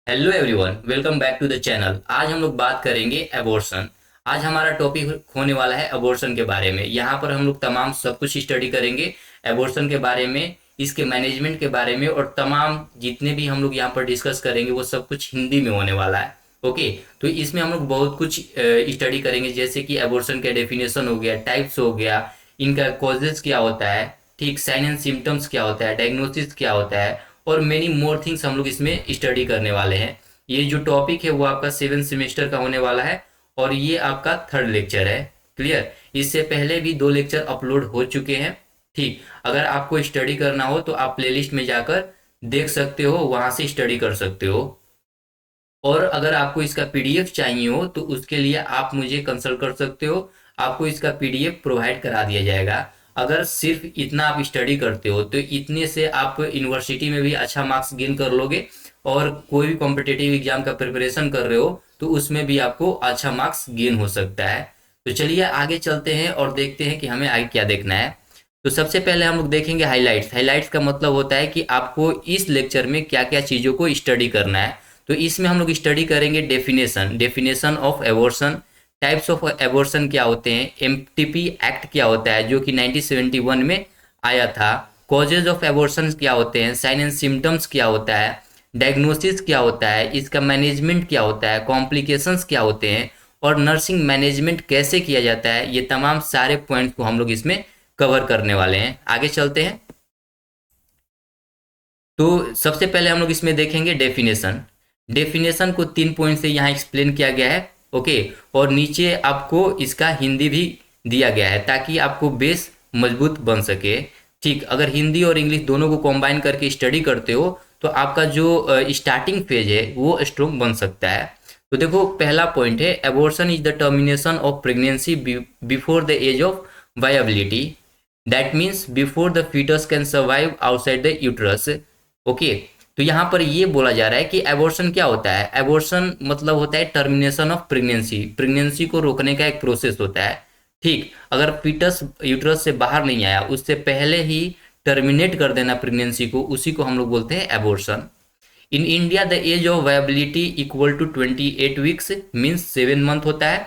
Hello everyone, welcome back to the channel. आज हम लोग बात करेंगे एबॉर्शन। आज हमारा टॉपिक होने वाला है एबॉर्शन के बारे में। यहाँ पर हम लोग तमाम सब कुछ स्टडी करेंगे एबॉर्शन के बारे में, इसके मैनेजमेंट के बारे में, और तमाम जितने भी हम लोग यहाँ पर डिस्कस करेंगे वो सब कुछ हिंदी में होने वाला है। ओके, तो इसमें हम लोग बहुत कुछ स्टडी करेंगे, जैसे कि एबॉर्शन का डेफिनेशन हो गया, टाइप्स हो गया, इनका कॉजेज क्या होता है, ठीक, साइन एंड सिम्टम्स क्या होता है, डायग्नोसिस क्या होता है, और मेनी मोर थिंग्स हम लोग इसमें स्टडी करने वाले हैं। ये जो टॉपिक है वो आपका 7 सेमेस्टर का होने वाला है और ये आपका थर्ड लेक्चर है। क्लियर? इससे पहले भी 2 लेक्चर अपलोड हो चुके हैं। ठीक, अगर आपको स्टडी करना हो तो आप प्लेलिस्ट में जाकर देख सकते हो, वहां से स्टडी कर सकते हो। और अगर आपको इसका पीडीएफ चाहिए हो तो उसके लिए आप मुझे कंसल्ट कर सकते हो, आपको इसका पीडीएफ प्रोवाइड करा दिया जाएगा। अगर सिर्फ इतना आप स्टडी करते हो तो इतने से आप यूनिवर्सिटी में भी अच्छा मार्क्स गेन कर लोगे, और कोई भी कॉम्पिटिटिव एग्जाम का प्रिपरेशन कर रहे हो तो उसमें भी आपको अच्छा मार्क्स गेन हो सकता है। तो चलिए आगे चलते हैं और देखते हैं कि हमें आगे क्या देखना है। तो सबसे पहले हम लोग देखेंगे हाइलाइट्स। हाइलाइट्स का मतलब होता है कि आपको इस लेक्चर में क्या क्या चीज़ों को स्टडी करना है। तो इसमें हम लोग स्टडी करेंगे definition of abortion, types of abortion क्या होते हैं, एमटीपी एक्ट क्या होता है जो कि 1971 में आया था, कॉजेज ऑफ एबॉर्शन क्या होते हैं, साइन एंड सिम्टम्स क्या होता है, डायग्नोसिस क्या होता है, इसका मैनेजमेंट क्या होता है, कॉम्प्लिकेशंस क्या होते हैं, और नर्सिंग मैनेजमेंट कैसे किया जाता है। ये तमाम सारे पॉइंट्स को हम लोग इसमें कवर करने वाले हैं। आगे चलते हैं। तो सबसे पहले हम लोग इसमें देखेंगे डेफिनेशन। डेफिनेशन को 3 पॉइंट से यहाँ एक्सप्लेन किया गया है। ओके, और नीचे आपको इसका हिंदी भी दिया गया है ताकि आपको बेस मजबूत बन सके। ठीक, अगर हिंदी और इंग्लिश दोनों को कंबाइन करके स्टडी करते हो तो आपका जो स्टार्टिंग फेज है वो स्ट्रॉन्ग बन सकता है। तो देखो, पहला पॉइंट है abortion is the termination of pregnancy before the age of viability, that means before the foetus can survive outside the uterus. Okay, तो यहाँ पर ये बोला जा रहा है कि एबॉर्शन क्या होता है। एबॉर्शन मतलब होता है टर्मिनेशन ऑफ प्रेगनेंसी, प्रेगनेंसी को रोकने का एक प्रोसेस होता है। ठीक, अगर फीटस यूट्रस से बाहर नहीं आया उससे पहले ही टर्मिनेट कर देना प्रेगनेंसी को, उसी को हम लोग बोलते हैं abortion. In India the age of viability equal to 28 weeks, means 7 month होता है,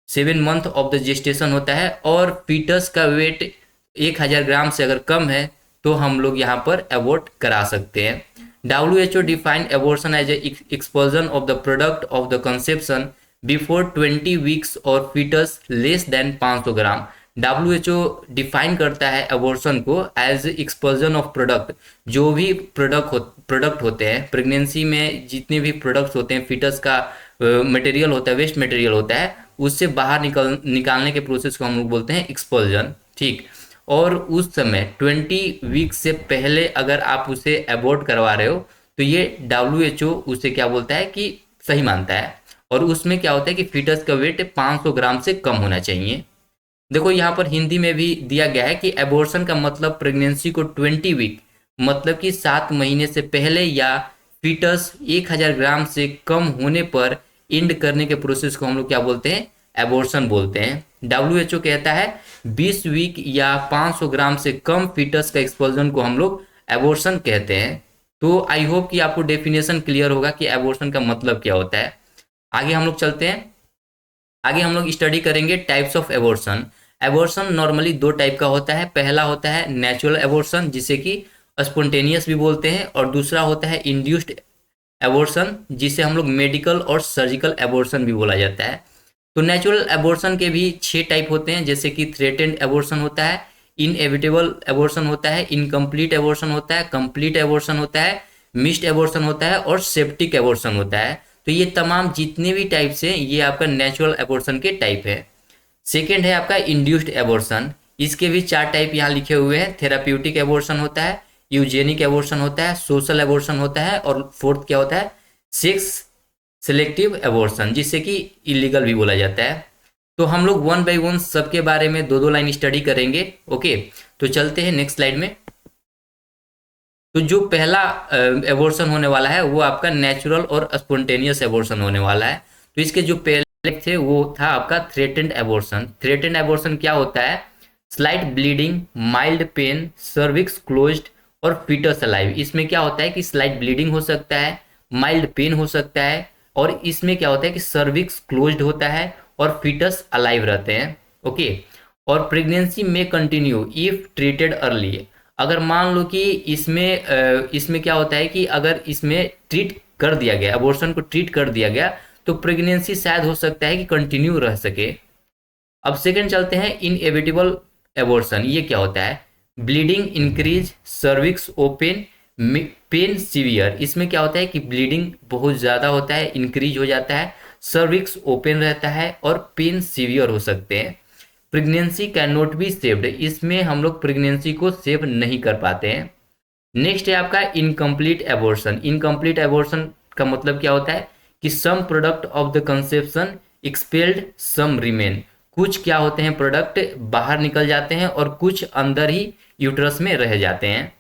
7 मंथ ऑफ द जेस्टेशन होता है, और फीटस का वेट 1000 ग्राम से अगर कम है तो हम लोग यहाँ पर एबॉर्ट करा सकते हैं। WHO defined abortion as expulsion of the product of the conception before 20 weeks और foetus less than 500 gram. WHO define करता है एबॉर्शन को एज एक्सपल्जन ऑफ प्रोडक्ट, जो भी प्रोडक्ट होते हैं प्रेगनेंसी में, जितने भी प्रोडक्ट्स होते हैं, फीटस का मटेरियल होता है, वेस्ट मटेरियल होता है, उससे बाहर निकालने के प्रोसेस को हम लोग बोलते हैं एक्सपल्जन। ठीक, और उस समय 20 वीक से पहले अगर आप उसे अबॉर्ट करवा रहे हो तो ये WHO उसे क्या बोलता है कि सही मानता है। और उसमें क्या होता है कि फीटस का वेट 500 ग्राम से कम होना चाहिए। देखो, यहाँ पर हिंदी में भी दिया गया है कि एबॉर्शन का मतलब प्रेगनेंसी को 20 वीक मतलब कि 7 महीने से पहले या फीटस 1000 ग्राम से कम होने पर एंड करने के प्रोसेस को हम लोग क्या बोलते हैं, एबॉर्शन बोलते हैं। WHO कहता है 20 वीक या 500 ग्राम से कम फीटस का एक्सपल्जन को हम लोग एबॉर्शन कहते हैं। तो आई होप कि आपको डेफिनेशन क्लियर होगा कि एबॉर्शन का मतलब क्या होता है। आगे हम लोग चलते हैं। आगे हम लोग स्टडी करेंगे types of abortion. Abortion normally 2 type का होता है। पहला होता है नेचुरल एबॉर्शन, जिसे कि स्पॉन्टेनियस भी बोलते हैं, और दूसरा होता है इंड्यूस्ड एबॉर्शन, जिसे हम लोग मेडिकल और सर्जिकल एबॉर्शन भी बोला जाता है। तो नेचुरल एबॉर्शन के भी 6 टाइप होते हैं, जैसे कि थ्रेटेंड एबॉर्शन होता है, इनएविटेबल एबॉर्शन होता है, इनकम्प्लीट एबॉर्शन होता है, कंप्लीट एबॉर्शन होता है, मिस्ड एबॉर्शन होता है, और सेप्टिक एबॉर्शन होता है। तो ये तमाम जितने भी टाइप्स हैं ये आपका नेचुरल एबॉर्शन के टाइप है। सेकेंड है आपका इंड्यूस्ड एबॉर्शन। इसके भी 4 टाइप यहाँ लिखे हुए हैं। थेराप्यूटिक एबॉर्शन होता है, यूजेनिक एबॉर्शन होता है, सोशल एबॉर्शन होता है, और फोर्थ क्या होता है, सेक्स सिलेक्टिव एबॉर्शन, जिसे कि इलीगल भी बोला जाता है। तो हम लोग 1 बाय 1 सबके बारे में 2-2 लाइन स्टडी करेंगे। ओके, तो चलते हैं नेक्स्ट स्लाइड में। तो जो पहला एबॉर्शन होने वाला है वो आपका नेचुरल और स्पॉन्टेनियस एबॉर्शन होने वाला है। तो इसके जो पहले थे वो था आपका थ्रेटेंड एबॉर्शन। थ्रेटेंड एबॉर्शन क्या होता है, slight bleeding, mild pain, cervix closed और फीटस अलाइव। इसमें क्या होता है कि स्लाइट ब्लीडिंग हो सकता है, माइल्ड पेन हो सकता है, और इसमें क्या होता है कि सर्विक्स क्लोज्ड होता है और फीटस अलाइव रहते हैं। ओके, और प्रेगनेंसी में कंटिन्यू इफ ट्रीटेड अर्ली। अगर मान लो कि इसमें क्या होता है कि अगर इसमें ट्रीट कर दिया गया, अबॉर्शन को ट्रीट कर दिया गया, तो प्रेगनेंसी शायद हो सकता है कि कंटिन्यू रह सके। अब सेकंड चलते हैं इनएविटेबल एबॉर्शन। ये क्या होता है? Bleeding increase, cervix open, pen severe. इसमें क्या होता है कि ब्लीडिंग बहुत ज़्यादा होता है, इंक्रीज हो जाता है, सर्विक्स ओपन रहता है और पेन सीवियर हो सकते हैं। Pregnancy can not be saved. इसमें हम लोग प्रेगनेंसी को सेव नहीं कर पाते हैं। नेक्स्ट है आपका इनकम्प्लीट एबॉर्शन। इनकम्प्लीट एबॉर्शन का मतलब क्या होता है कि some product of the conception expelled, some remain. कुछ क्या होते हैं, प्रोडक्ट बाहर निकल जाते हैं और कुछ अंदर ही यूट्रस में रह जाते हैं।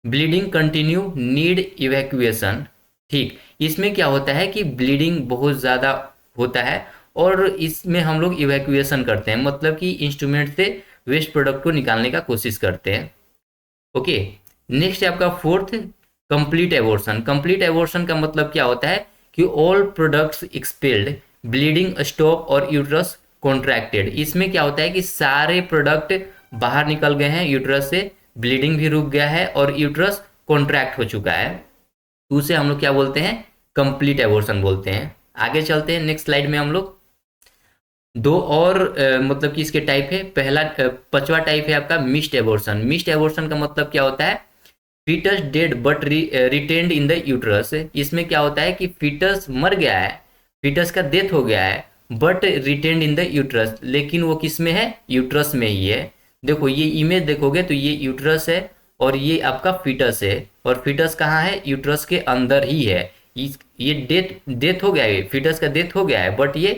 Bleeding continue, need evacuation. ठीक, इसमें क्या होता है कि ब्लीडिंग बहुत ज़्यादा होता है और इसमें हम लोग इवैक्यूएशन करते हैं, मतलब कि इंस्ट्रूमेंट से वेस्ट प्रोडक्ट को निकालने का कोशिश करते हैं। ओके, नेक्स्ट है आपका fourth complete abortion. Complete abortion का मतलब क्या होता है कि all products expelled, bleeding stop और यूट्रस कॉन्ट्रैक्टेड। इसमें क्या होता है कि सारे प्रोडक्ट बाहर निकल गए हैं यूट्रस से, ब्लीडिंग भी रुक गया है और यूट्रस कॉन्ट्रैक्ट हो चुका है, तो उसे हम लोग क्या बोलते हैं? कंप्लीट एबॉर्शन बोलते हैं। आगे चलते हैं नेक्स्ट स्लाइड में हम लोग। दो और मतलब कि इसके टाइप है। पहला पांचवा टाइप है आपका मिस्ड एबॉर्शन। मिस्ड एबॉर्शन का मतलब क्या होता है? Foetus dead but retained in the uterus. इसमें क्या होता है कि फीटस मर गया है, फीटस का डेथ हो गया है, but retained in the uterus, लेकिन वो किस में है? यूट्रस में ही है। देखो ये इमेज देखोगे तो ये यूट्रस है और ये आपका फीटस है, और फीटस कहाँ है? यूट्रस के अंदर ही है। ये डेथ हो गया है, फीटस का डेथ हो गया है, बट ये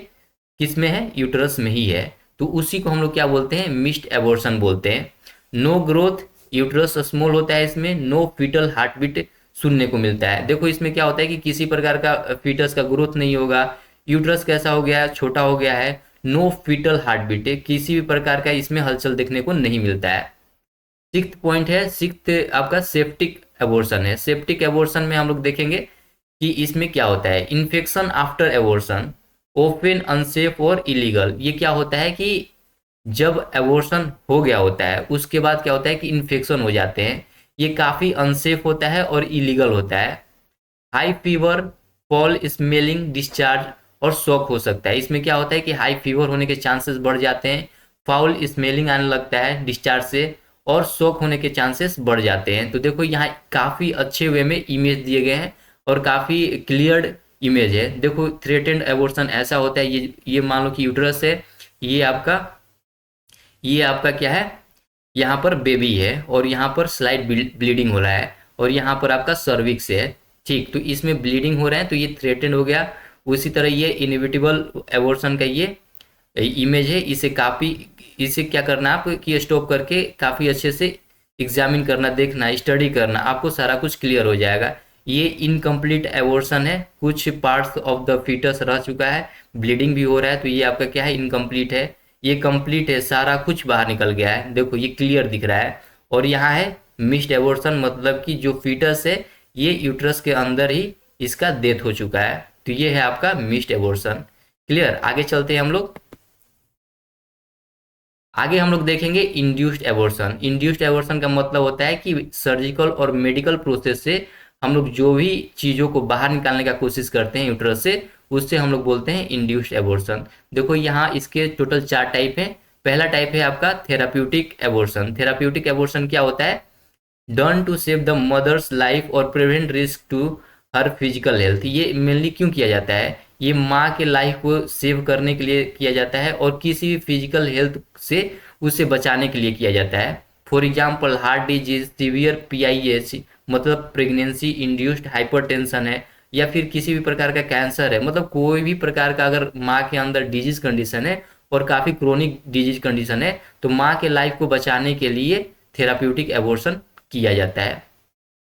किस में है? यूट्रस में ही है। तो उसी को हम लोग क्या बोलते हैं? मिस्ड एबॉर्शन बोलते हैं। नो ग्रोथ, यूट्रस स्मॉल होता है इसमें। नो फीटल हार्ट बीट सुनने को मिलता है। देखो इसमें क्या होता है कि किसी प्रकार का फीटस का ग्रोथ नहीं होगा, यूट्रस कैसा हो गया है? छोटा हो गया है। नो फीटल हार्ट बीट, किसी भी प्रकार का इसमें हलचल देखने को नहीं मिलता है। सिक्स्थ पॉइंट है, सिक्स्थ आपका सेप्टिक एबॉर्शन है। सेप्टिक एबॉर्शन में हम लोग देखेंगे कि इसमें क्या होता है? Infection after abortion, open, unsafe और इलीगल। ये क्या होता है कि जब एबॉर्शन हो गया होता है उसके बाद क्या होता है कि इन्फेक्शन हो जाते हैं, ये काफ़ी अनसेफ होता है और इलीगल होता है। High fever, fall smelling, discharge और शॉक हो सकता है। इसमें क्या होता है कि हाई फीवर होने के चांसेस बढ़ जाते हैं, फाउल स्मेलिंग आने लगता है डिस्चार्ज से, और शॉक होने के चांसेस बढ़ जाते हैं। तो देखो यहाँ काफ़ी अच्छे वे में इमेज दिए गए हैं और काफ़ी क्लियर्ड इमेज है। देखो थ्रेटेंड एबॉर्शन ऐसा होता है, ये मान लो कि यूट्रस है, ये आपका क्या है? यहाँ पर बेबी है और यहाँ पर स्लाइड ब्लीडिंग हो रहा है और यहाँ पर आपका सर्विक्स है। ठीक, तो इसमें ब्लीडिंग हो रहा है तो ये थ्रेटेंड हो गया। उसी तरह ये इनएविटेबल एबॉर्शन का ये इमेज है। इसे क्या करना आप कि स्टॉप करके काफ़ी अच्छे से एग्जामिन करना, देखना, स्टडी करना, आपको सारा कुछ क्लियर हो जाएगा। ये इनकम्प्लीट एबॉर्शन है, कुछ पार्ट्स ऑफ द फीटस रह चुका है, ब्लीडिंग भी हो रहा है, तो ये आपका क्या है? इनकम्प्लीट है। ये कंप्लीट है, सारा कुछ बाहर निकल गया है, देखो ये क्लियर दिख रहा है। और यहाँ है मिस्ड एबॉर्शन, मतलब कि जो फीटस है ये यूट्रस के अंदर ही इसका डेथ हो चुका है, तो ये है आपका मिस्ड एबॉर्शन। क्लियर? आगे चलते हैं हम लोग। आगे हम लोग देखेंगे इंड्यूस्ड एबॉर्शन। इंड्यूस्ड एबॉर्शन का मतलब होता है कि सर्जिकल और मेडिकल प्रोसेस से हम लोग जो भी चीज़ों को बाहर निकालने का कोशिश करते हैं यूट्रस से, उससे हम लोग बोलते हैं इंड्यूस्ड एबॉर्शन। देखो यहाँ इसके टोटल 4 टाइप हैं। पहला टाइप है आपका थेराप्यूटिक एबॉर्शन। थेराप्यूटिक एबॉर्शन क्या होता है? Done to save the mother's life और prevent risk to her physical health. ये मेनली क्यों किया जाता है? ये माँ के लाइफ को सेव करने के लिए किया जाता है और किसी भी फिजिकल हेल्थ से उसे बचाने के लिए किया जाता है। For example heart disease, severe PIH मतलब प्रेगनेंसी इंड्यूस्ड हाइपरटेंशन है, या फिर किसी भी प्रकार का कैंसर है, मतलब कोई भी प्रकार का अगर माँ के अंदर डिजीज कंडीशन है और काफ़ी क्रोनिक डिजीज कंडीशन है, तो माँ के लाइफ को बचाने के लिए थेराप्यूटिक एबॉर्शन किया जाता है।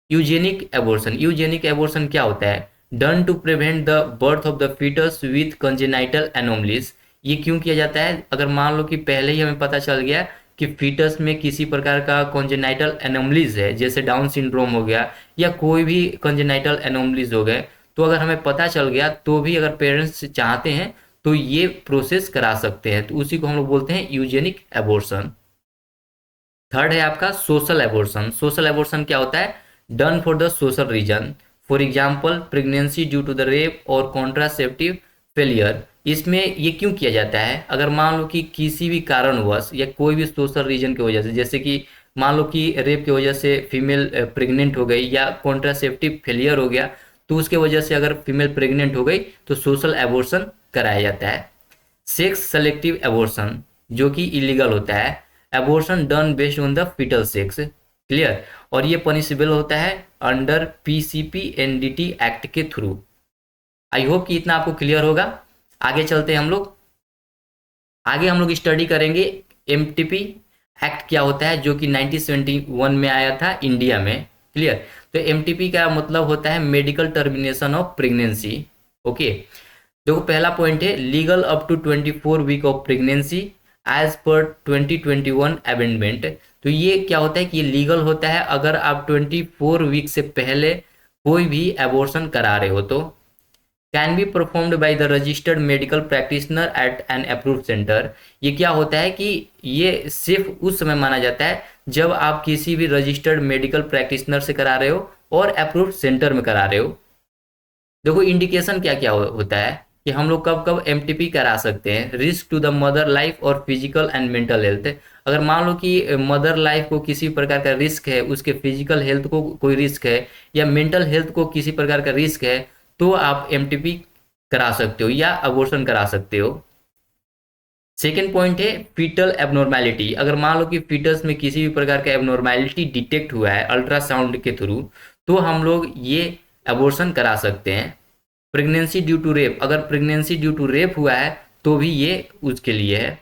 Eugenic abortion. यूजेनिक एबॉर्शन क्या होता है? Done to prevent the birth of the foetus with congenital anomalies. ये क्यों किया जाता है? अगर मान लो कि पहले ही हमें पता चल गया कि फीटस में किसी प्रकार का कंजेनाइटल एनोमलीज है, जैसे डाउन सिंड्रोम हो गया या कोई भी कंजेनाइटल एनोमलीज हो गए, तो अगर हमें पता चल गया तो भी अगर पेरेंट्स चाहते हैं तो ये प्रोसेस करा सकते हैं, तो उसी को हम लोग बोलते हैं यूजेनिक एबॉर्शन। थर्ड है आपका सोशल एबॉर्शन। सोशल एबॉर्शन क्या होता है? Done for the social reason, for example pregnancy due to the rape और कॉन्ट्रासेप्टिव फेलियर। इसमें ये क्यों किया जाता है? अगर मान लो कि किसी भी कारणवश या कोई भी सोशल रीजन की वजह से, जैसे कि मान लो कि रेप की वजह से फीमेल प्रेग्नेंट हो गई या कॉन्ट्रासेप्टिव फेलियर हो गया, तो उसके वजह से अगर फीमेल प्रेग्नेंट हो गई तो सोशल एबॉर्शन कराया जाता है। सेक्स सेलेक्टिव एबॉर्शन जो कि इलीगल होता है, abortion done based on the foetal sex, clear, और ये पनिशेबल होता है अंडर पीसीपी एनडीटी एक्ट के थ्रू। आई होप कि इतना आपको क्लियर होगा। आगे चलते हैं हम लोग। आगे हम लोग स्टडी करेंगे एमटीपी एक्ट क्या होता है, जो कि 1971 में आया था इंडिया में, क्लियर। तो एमटीपी का मतलब होता है medical termination of pregnancy. Okay, देखो पहला पॉइंट है legal up to 24 week of pregnancy age पर 2021 अमेंडमेंट। तो ये क्या होता है कि ये लीगल होता है अगर आप 24 वीक से पहले कोई भी एबॉर्शन करा रहे हो तो। Can be performed by the registered medical practitioner at an approved centre. ये क्या होता है कि ये सिर्फ उस समय माना जाता है जब आप किसी भी रजिस्टर्ड मेडिकल प्रैक्टिशनर से करा रहे हो और अप्रूव्ड सेंटर में करा रहे हो। देखो इंडिकेशन क्या क्या होता है कि हम लोग कब कब एमटीपी करा सकते हैं। Risk to the mother life और फिजिकल एंड मेंटल हेल्थ। अगर मान लो कि मदर लाइफ को किसी प्रकार का रिस्क है, उसके फिजिकल हेल्थ को कोई रिस्क है या मेंटल हेल्थ को किसी प्रकार का रिस्क है, तो आप एमटीपी करा सकते हो या अबॉर्शन करा सकते हो। सेकेंड पॉइंट है फीटल एबनॉर्मेलिटी। अगर मान लो कि फीटस में किसी भी प्रकार का एबनॉर्मेलिटी डिटेक्ट हुआ है अल्ट्रासाउंड के थ्रू, तो हम लोग ये अबॉर्शन करा सकते हैं। प्रेगनेंसी ड्यू टू रेप, अगर प्रेगनेंसी ड्यू टू रेप हुआ है तो भी ये उसके लिए है।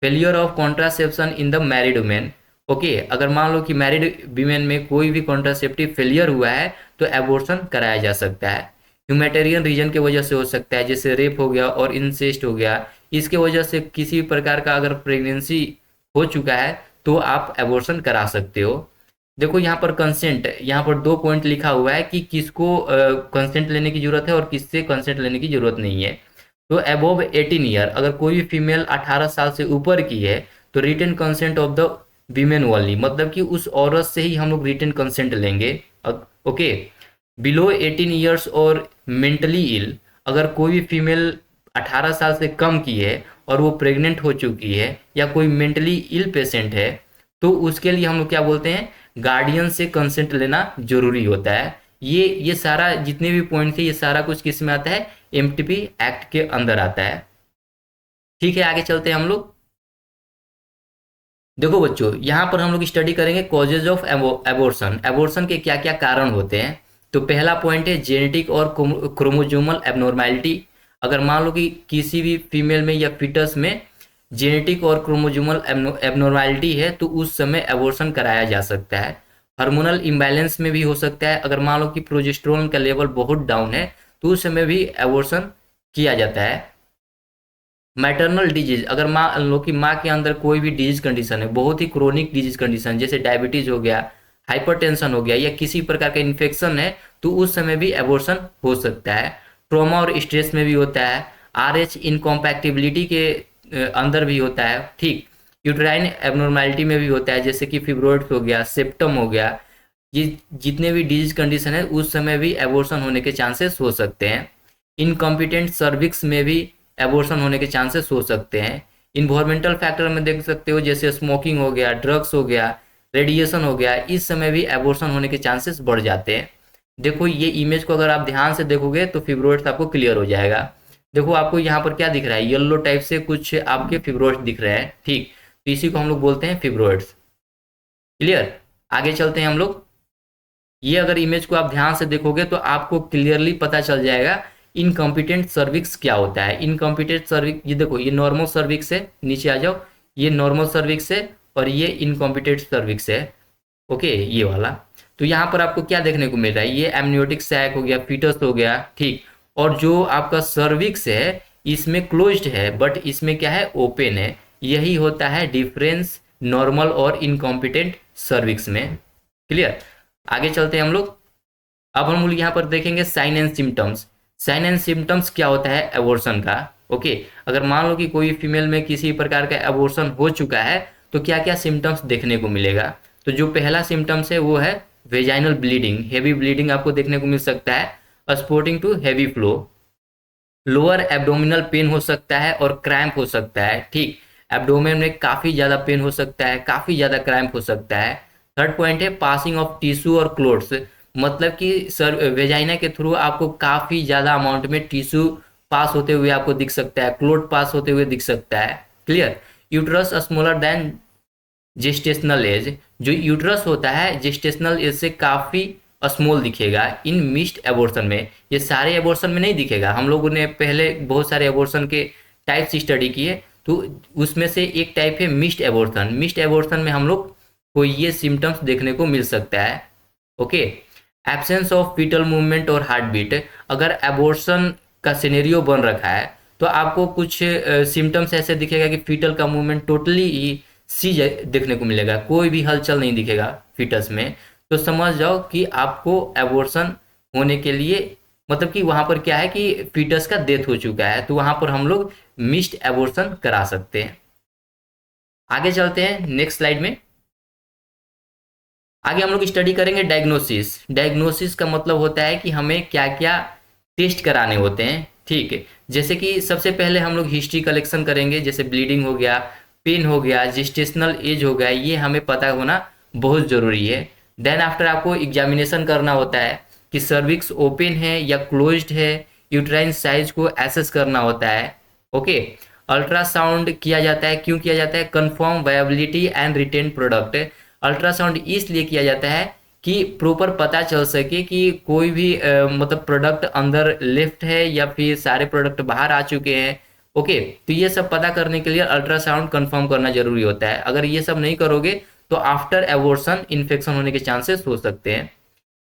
Failure of contraception in the married women. Okay, अगर मान लो कि मैरिड वीमेन में कोई भी कॉन्ट्रासेप्टिव फेलियर हुआ है तो एबॉर्शन कराया जा सकता है। ह्यूमैटेरियन रीजन की वजह से हो सकता है, जैसे रेप हो गया और इंसेस्ट हो गया, इसके वजह से किसी भी प्रकार का अगर प्रेगनेंसी हो चुका है तो आप एबॉर्शन करा सकते हो। देखो यहाँ पर कंसेंट, यहाँ पर 2 पॉइंट लिखा हुआ है कि किसको कंसेंट लेने की जरूरत है और किससे कंसेंट लेने की जरूरत नहीं है। तो अबव 18 ईयर, अगर कोई भी फीमेल 18 साल से ऊपर की है तो written consent of the women only, मतलब कि उस औरत से ही हम लोग रिटन कंसेंट लेंगे। ओके, बिलो 18 ईयर्स और मेंटली इल, अगर कोई भी फीमेल 18 साल से कम की है और वो प्रेग्नेंट हो चुकी है या कोई मेंटली इल पेशेंट है, तो उसके लिए हम लोग क्या बोलते हैं, गार्डियन से कंसेंट लेना जरूरी होता है। ये सारा जितने भी पॉइंट थे ये सारा कुछ किस में आता है, एमटीपी एक्ट के अंदर आता है। ठीक है, आगे चलते हैं हम लोग। देखो बच्चों, यहाँ पर हम लोग स्टडी करेंगे कॉजेज ऑफ एबॉर्शन। एबॉर्शन के क्या क्या कारण होते हैं। तो पहला पॉइंट है जेनेटिक और क्रोमोजोमल एबनॉर्मेलिटी। अगर मान लो कि किसी भी फीमेल में या फिटस में जेनेटिक और क्रोमोजोमल एबनॉर्मेलिटी है तो उस समय एबॉर्शन कराया जा सकता है। हार्मोनल इम्बैलेंस में भी हो सकता है, अगर मान लो कि प्रोजेस्टेरोन का लेवल बहुत डाउन है तो उस समय भी एबॉर्शन किया जाता है। मैटरनल डिजीज, अगर मान लो कि माँ के अंदर कोई भी डिजीज कंडीशन है, बहुत ही क्रोनिक डिजीज कंडीशन, जैसे डायबिटीज हो गया, हाइपरटेंशन हो गया या किसी प्रकार का इन्फेक्शन है, तो उस समय भी एबॉर्शन हो सकता है। ट्रॉमा और स्ट्रेस में भी होता है। RH इनकॉम्पैक्टिबिलिटी के अंदर भी होता है, ठीक। यूट्राइन एबनॉर्मेलिटी में भी होता है, जैसे कि फिब्रोइड्स हो गया, सेप्टम हो गया, ये जितने भी डिजीज कंडीशन है उस समय भी एबॉर्शन होने के चांसेस हो सकते हैं। इनकॉम्पिटेंट सर्विक्स में भी एबॉर्शन होने के चांसेस हो सकते हैं। इन्वायरमेंटल फैक्टर में देख सकते हो, जैसे स्मोकिंग हो गया, ड्रग्स हो गया, रेडिएशन हो गया, इस समय भी एबॉर्शन होने के चांसेस बढ़ जाते हैं। देखो ये इमेज को अगर आप ध्यान से देखोगे तो फिब्रोइड्स आपको क्लियर हो जाएगा। देखो आपको यहाँ पर क्या दिख रहा है, येलो टाइप से कुछ आपके फिब्रोइड्स दिख रहे हैं, ठीक। तो इसी को हम लोग बोलते हैं फिब्रोइड्स, क्लियर। आगे चलते हैं हम लोग। ये अगर इमेज को आप ध्यान से देखोगे तो आपको क्लियरली पता चल जाएगा इनकॉम्पिटेंट सर्विक्स क्या होता है। इनकॉम्पिटेंट सर्विक्स, ये देखो ये नॉर्मल सर्विक्स है, नीचे आ जाओ, ये नॉर्मल सर्विक्स है और ये इनकॉम्पिटेंट सर्विक्स है। ओके, ये वाला। तो यहाँ पर आपको क्या देखने को मिल रहा है, ये एमनियोटिक सैक हो गया, फीटस हो गया, ठीक। और जो आपका सर्विक्स है इसमें क्लोज्ड है बट इसमें क्या है, ओपन है। यही होता है डिफरेंस नॉर्मल और इनकॉम्पिटेंट सर्विक्स में, क्लियर। आगे चलते हैं हम लोग। अब हम लोग यहाँ पर देखेंगे sign and symptoms. Sign and symptoms क्या होता है एबॉर्शन का? ओके, अगर मान लो कि कोई फीमेल में किसी प्रकार का एबॉर्शन हो चुका है तो क्या क्या सिम्टम्स देखने को मिलेगा? तो जो पहला सिम्टम्स है वो है वेजाइनल ब्लीडिंग, हेवी ब्लीडिंग आपको देखने को मिल सकता है, spotting to heavy flow, lower abdominal pain हो सकता है और क्रैम्प हो सकता है। ठीक, एब्डोमेन में काफ़ी ज़्यादा पेन हो सकता है, काफ़ी ज़्यादा क्रैम्प हो सकता है। थर्ड पॉइंट है पासिंग ऑफ टिश्यू और क्लोथ्स, मतलब कि सर वेजाइना के थ्रू आपको काफ़ी ज़्यादा अमाउंट में टिश्यू पास होते हुए आपको दिख सकता है, क्लोथ पास होते हुए दिख सकता है। Clear? Uterus smaller than gestational age, जो यूट्रस होता है जेस्टेशनल एज से काफ़ी स्मॉल दिखेगा इन मिस्ड एबॉर्शन में। ये सारे एबॉर्शन में नहीं दिखेगा, हम लोगों ने पहले बहुत सारे एबॉर्शन के टाइप्स स्टडी किए, तो उसमें से एक टाइप है मिस्ड एबॉर्शन। मिस्ड एबॉर्शन में हम लोग को ये सिम्टम्स देखने को मिल सकता है। Okay, absence of fetal movement और हार्ट बीट, अगर एबॉर्शन का सिनेरियो बन रखा है तो आपको कुछ सिम्टम्स ऐसे दिखेगा कि फीटल का मूवमेंट टोटली ही सीज देखने को मिलेगा, कोई भी हलचल नहीं दिखेगा फीटस में, तो समझ जाओ कि आपको एबॉर्शन होने के लिए, मतलब कि वहाँ पर क्या है कि फीटस का डेथ हो चुका है, तो वहाँ पर हम लोग मिस्ड एबॉर्शन करा सकते हैं। आगे चलते हैं नेक्स्ट स्लाइड में। आगे हम लोग स्टडी करेंगे डायग्नोसिस। डायग्नोसिस का मतलब होता है कि हमें क्या क्या टेस्ट कराने होते हैं। ठीक है, जैसे कि सबसे पहले हम लोग हिस्ट्री कलेक्शन करेंगे, जैसे ब्लीडिंग हो गया, पेन हो गया, जेस्टेशनल एज हो गया, ये हमें पता होना बहुत ज़रूरी है। देन आफ्टर आपको एग्जामिनेशन करना होता है कि सर्विक्स ओपन है या क्लोज्ड है, यूट्राइन साइज को एसेस करना होता है। ओके, अल्ट्रासाउंड किया जाता है, क्यों किया जाता है? Confirm viability and retain product. Ultrasound इसलिए किया जाता है कि प्रॉपर पता चल सके कि कोई भी मतलब प्रोडक्ट अंदर लेफ्ट है या फिर सारे प्रोडक्ट बाहर आ चुके हैं। ओके, तो ये सब पता करने के लिए अल्ट्रासाउंड कंफर्म करना जरूरी होता है। अगर ये सब नहीं करोगे तो आफ्टर एबॉर्शन इन्फेक्शन होने के चांसेस हो सकते हैं।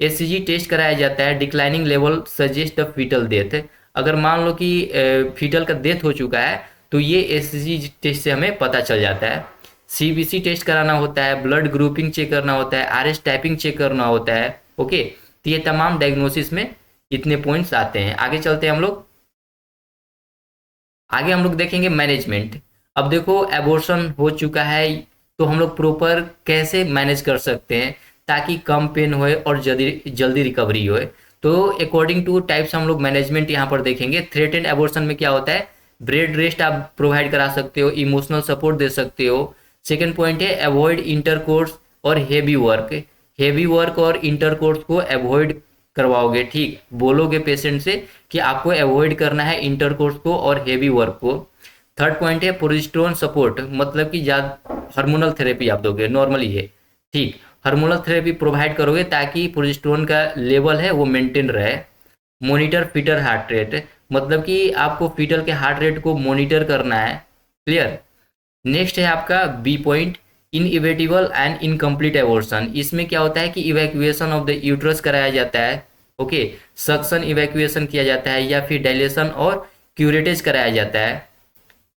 एचसीजी टेस्ट कराया जाता है, declining level suggest the foetal death. अगर मान लो कि फीटल का डेथ हो चुका है तो ये एचसीजी टेस्ट से हमें पता चल जाता है। सीबीसी टेस्ट कराना होता है, ब्लड ग्रुपिंग चेक करना होता है, आरएस टाइपिंग चेक करना होता है। ओके, तो ये तमाम डायग्नोसिस में इतने पॉइंट्स आते हैं। आगे चलते हैं हम लोग। आगे हम लोग देखेंगे मैनेजमेंट। अब देखो एबॉर्शन हो चुका है तो हम लोग प्रॉपर कैसे मैनेज कर सकते हैं ताकि कम पेन होए और जल्दी जल्दी रिकवरी होए। तो अकॉर्डिंग टू टाइप्स हम लोग मैनेजमेंट यहाँ पर देखेंगे। थ्रेटेंड एबॉर्शन में क्या होता है? बेड रेस्ट आप प्रोवाइड करा सकते हो, इमोशनल सपोर्ट दे सकते हो। सेकेंड पॉइंट है अवॉइड इंटरकोर्स और हेवी वर्क। हेवी वर्क और इंटरकोर्स को अवॉइड करवाओगे, ठीक, बोलोगे पेशेंट से कि आपको अवॉइड करना है इंटरकोर्स को और हेवी वर्क को। थर्ड पॉइंट है प्रोजेस्टेरोन सपोर्ट, मतलब कि ज़्यादा हार्मोनल थेरेपी आप दोगे, नॉर्मली है, ठीक, हार्मोनल थेरेपी प्रोवाइड करोगे ताकि प्रोजेस्टेरोन का लेवल है वो मेंटेन रहे। मॉनिटर फीटर हार्ट रेट, मतलब कि आपको फीटल के हार्ट रेट को मॉनिटर करना है। क्लियर? नेक्स्ट है आपका B point, inevitable and incomplete abortion. इसमें क्या होता है कि इवैक्यूएशन ऑफ द यूट्रस कराया जाता है। ओके, सक्शन इवैक्यूएशन किया जाता है या फिर डायलेशन और क्यूरेटेज कराया जाता है।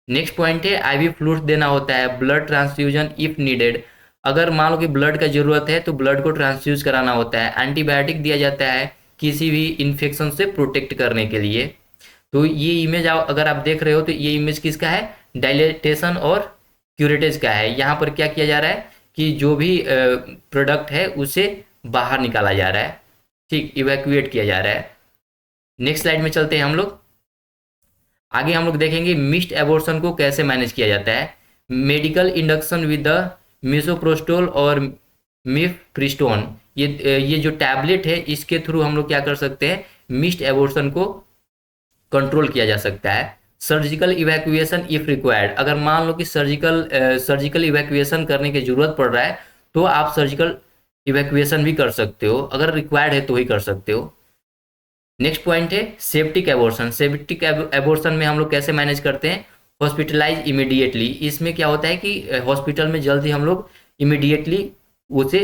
नेक्स्ट पॉइंट है आईवी फ्लूइड देना होता है, ब्लड ट्रांसफ्यूजन इफ नीडेड। अगर मान लो कि ब्लड का जरूरत है तो ब्लड को ट्रांसफ्यूज कराना होता है। एंटीबायोटिक दिया जाता है किसी भी इन्फेक्शन से प्रोटेक्ट करने के लिए। तो ये इमेज अगर आप देख रहे हो तो ये इमेज किसका है? डायलेटेशन और क्यूरेटेज का है। यहाँ पर क्या किया जा रहा है कि जो भी प्रोडक्ट है उसे बाहर निकाला जा रहा है, ठीक, इवैक्यूएट किया जा रहा है। नेक्स्ट स्लाइड में चलते हैं हम लोग। आगे हम लोग देखेंगे मिस्ड एबॉर्शन को कैसे मैनेज किया जाता है। Medical induction with the misoprostol और मिफप्रिस्टोन, ये जो टैबलेट है इसके थ्रू हम लोग क्या कर सकते हैं? मिस्ड एबॉर्शन को कंट्रोल किया जा सकता है। सर्जिकल इवैक्यूएशन इफ रिक्वायर्ड, अगर मान लो कि सर्जिकल इवैक्यूएशन करने की जरूरत पड़ रहा है तो आप सर्जिकल इवैक्यूएशन भी कर सकते हो, अगर रिक्वायर्ड है तो ही कर सकते हो। नेक्स्ट पॉइंट है सेप्टिक एबॉर्शन। सेप्टिक एबॉर्शन में हम लोग कैसे मैनेज करते हैं? Hospitalise immediately. इसमें क्या होता है कि हॉस्पिटल में जल्दी हम लोग इमीडिएटली उसे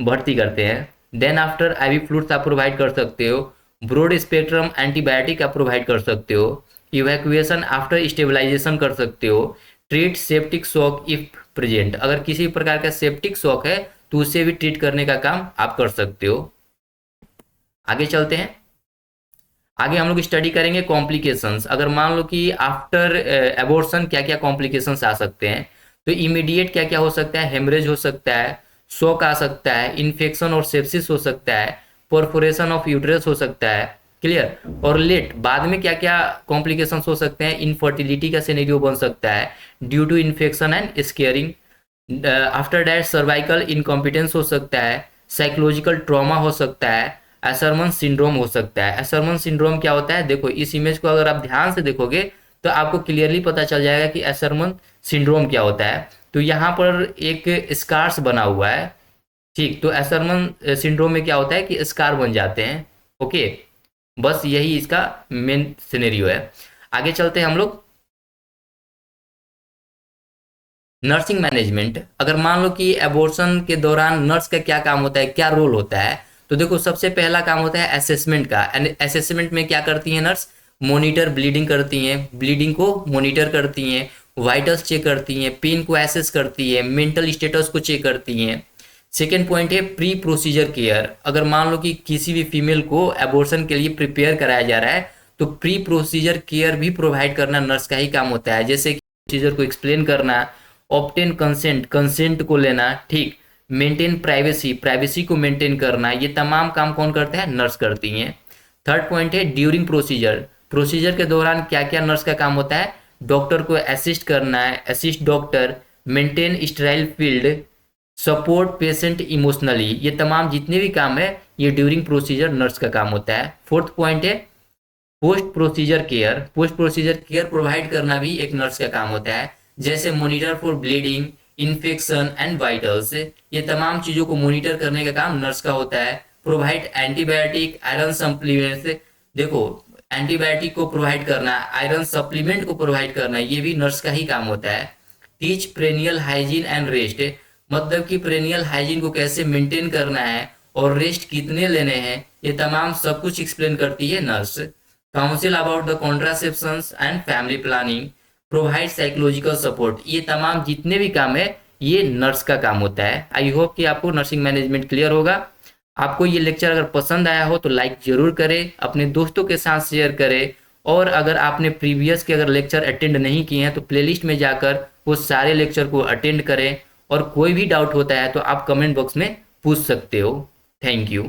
भर्ती करते हैं। देन आफ्टर आईवी फ्लूइड्स आप प्रोवाइड कर सकते हो, ब्रॉड स्पेक्ट्रम एंटीबायोटिक आप प्रोवाइड कर सकते हो, इवैक्यूएशन आफ्टर स्टेबलाइजेशन कर सकते हो, treat septic shock if present, अगर किसी प्रकार का सेप्टिक शॉक है तो उसे भी ट्रीट करने का काम आप कर सकते हो। आगे चलते हैं। आगे हम लोग स्टडी करेंगे कॉम्प्लिकेशंस। अगर मान लो कि आफ्टर एबॉर्शन क्या क्या कॉम्प्लिकेशंस आ सकते हैं, तो इमीडिएट क्या क्या हो सकता है, हेमरेज हो सकता है, शॉक आ सकता है, इन्फेक्शन और सेप्सिस हो सकता है, परफोरेशन ऑफ यूट्रस हो सकता है, क्लियर। और लेट बाद में क्या क्या कॉम्प्लिकेशंस हो सकते हैं, इनफर्टिलिटी का सिनेरियो बन सकता है due to infection and scarring. After that cervical incompetence हो सकता है, साइकोलॉजिकल ट्रॉमा हो सकता है, एसरमन सिंड्रोम हो सकता है। एसरमन सिंड्रोम क्या होता है, देखो इस इमेज को अगर आप ध्यान से देखोगे तो आपको क्लियरली पता चल जाएगा कि एसरमन सिंड्रोम क्या होता है। तो यहाँ पर एक स्कार्स बना हुआ है, ठीक। तो एसरमन सिंड्रोम में क्या होता है कि स्कार बन जाते हैं, ओके। बस यही इसका मेन सिनेरियो है। आगे चलते हैं हम लोग। नर्सिंग मैनेजमेंट, अगर मान लो कि एबॉर्शन के दौरान नर्स का क्या काम होता है, क्या रोल होता है, तो देखो सबसे पहला काम होता है असेसमेंट का। एंड असेसमेंट में क्या करती हैं नर्स, मॉनिटर ब्लीडिंग करती हैं, ब्लीडिंग को मॉनिटर करती हैं, वाइटल्स चेक करती हैं, पेन को एसेस करती है, मेंटल स्टेटस को चेक करती हैं। सेकेंड पॉइंट है प्री प्रोसीजर केयर। अगर मान लो कि किसी भी फीमेल को एबॉर्शन के लिए प्रिपेयर कराया जा रहा है, तो प्री प्रोसीजर केयर भी प्रोवाइड करना नर्स का ही काम होता है, जैसे कि प्रोसीजर को एक्सप्लेन करना, ऑब्टेन कंसेंट, कंसेंट को लेना, ठीक, मेंटेन प्राइवेसी, प्राइवेसी को मेंटेन करना, ये तमाम काम कौन करते हैं, नर्स करती हैं। थर्ड पॉइंट है ड्यूरिंग प्रोसीजर, प्रोसीजर के दौरान क्या क्या नर्स का काम होता है, डॉक्टर को असिस्ट करना है, assist doctor, maintain sterile field, support patient emotionally, ये तमाम जितने भी काम है ये ड्यूरिंग प्रोसीजर नर्स का काम होता है। फोर्थ पॉइंट है post procedure care, post procedure care provide करना भी एक नर्स का काम होता है, जैसे monitor for bleeding, infection and vitals, ये तमाम चीजों को मॉनिटर करने का काम नर्स का होता है। प्रोवाइड एंटीबायोटिक, आयरन सप्लीमेंट्स, देखो एंटीबायोटिक को प्रोवाइड करना, आयरन सप्लीमेंट को प्रोवाइड करना, ये भी नर्स का ही काम होता है। Teach perennial hygiene and rest, मतलब कि प्रेनियल हाइजीन को कैसे मेंटेन करना है और रेस्ट कितने लेने हैं, ये तमाम सब कुछ एक्सप्लेन करती है nurse. Counsel about the contraceptions and family planning, provide psychological support, ये तमाम जितने भी काम है ये नर्स का काम होता है। आई होप कि आपको नर्सिंग मैनेजमेंट क्लियर होगा। आपको ये लेक्चर अगर पसंद आया हो तो लाइक जरूर करें, अपने दोस्तों के साथ शेयर करें, और अगर आपने प्रीवियस के अगर लेक्चर अटेंड नहीं किए हैं तो प्लेलिस्ट में जाकर वो सारे लेक्चर को अटेंड करें, और कोई भी डाउट होता है तो आप कमेंट बॉक्स में पूछ सकते हो। Thank you.